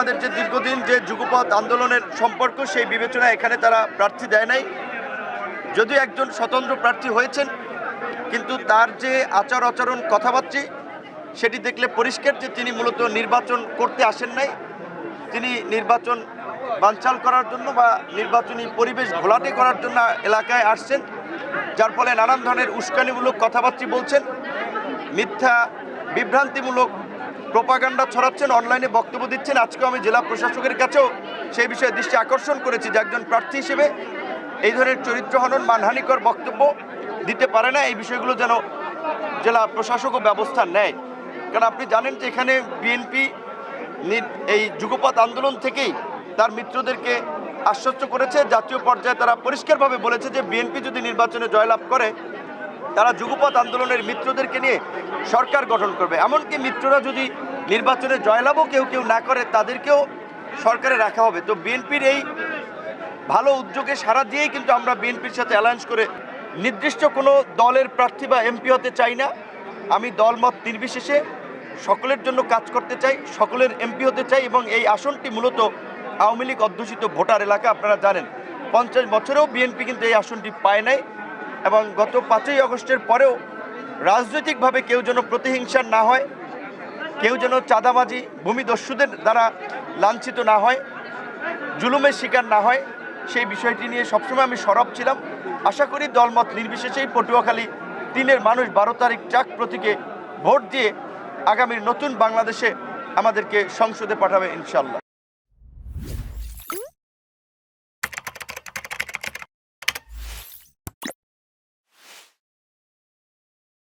আমাদের যে দীর্ঘদিন যে যুগপৎ আন্দোলনের সম্পর্ক সেই বিবেচনা এখানে তারা প্রার্থী দেয় নাই। যদিও একজন স্বতন্ত্র প্রার্থী হয়েছেন, কিন্তু তার যে আচার আচরণ কথাবার্তা সেটি দেখলে পরিষ্কার যে তিনি মূলত নির্বাচন করতে আসেন নাই। তিনি নির্বাচন বানচাল করার জন্য বা নির্বাচনী পরিবেশ ঘোলাটে করার জন্য এলাকায় আসছেন, যার ফলে নানান ধরনের উস্কানিমূলক কথাবার্তা বলছেন, মিথ্যা বিভ্রান্তিমূলক প্রোপাগান্ডা ছড়াচ্ছেন, অনলাইনে বক্তব্য দিচ্ছেন। আজকেও আমি জেলা প্রশাসকের কাছেও সেই বিষয়ে দৃষ্টি আকর্ষণ করেছি যে একজন প্রার্থী হিসেবে এই ধরনের চরিত্রহনন মানহানিকর বক্তব্য দিতে পারে না। এই বিষয়গুলো যেন জেলা প্রশাসকও ব্যবস্থা নেয়, কারণ আপনি জানেন যে এখানে বিএনপি এই যুগপৎ আন্দোলন থেকেই তার মিত্রদেরকে আশ্বস্ত করেছে। জাতীয় পর্যায়ে তারা পরিষ্কারভাবে বলেছে যে বিএনপি যদি নির্বাচনে জয়লাভ করে তারা যুগপৎ আন্দোলনের মিত্রদেরকে নিয়ে সরকার গঠন করবে। এমনকি মিত্ররা যদি নির্বাচনে জয়লাভও কেউ না করে তাদেরকেও সরকারে রাখা হবে। তো বিএনপির এই ভালো উদ্যোগে সাড়া দিয়েই কিন্তু আমরা বিএনপির সাথে অ্যালায়েন্স করে নির্দিষ্ট কোনো দলের প্রার্থী বা এমপি হতে চাই না। আমি দলমত নির্বিশেষে সকলের জন্য কাজ করতে চাই, সকলের এমপি হতে চাই। এবং এই আসনটি মূলত আওয়ামী লীগ অধ্যুষিত ভোটার এলাকা। আপনারা জানেন 50 বছরেও বিএনপি কিন্তু এই আসনটি পায় নাই। এবং গত 5ই আগস্টের পরেও রাজনৈতিকভাবে কেউ যেন প্রতিহিংসার না হয়, কেউ যেন চাঁদাবাজি ভূমিদস্যুদের দ্বারা লাঞ্ছিত না হয়, জুলুমের শিকার না হয়, সেই বিষয়টি নিয়ে সবসময় আমি সরব ছিলাম। আশা করি দলমত নির্বিশেষেই পটুয়াখালী 3-এর মানুষ 12 তারিখ ট্রাক প্রতীকে ভোট দিয়ে আগামীর নতুন বাংলাদেশে আমাদেরকে সংসদে পাঠাবে ইনশাল্লাহ।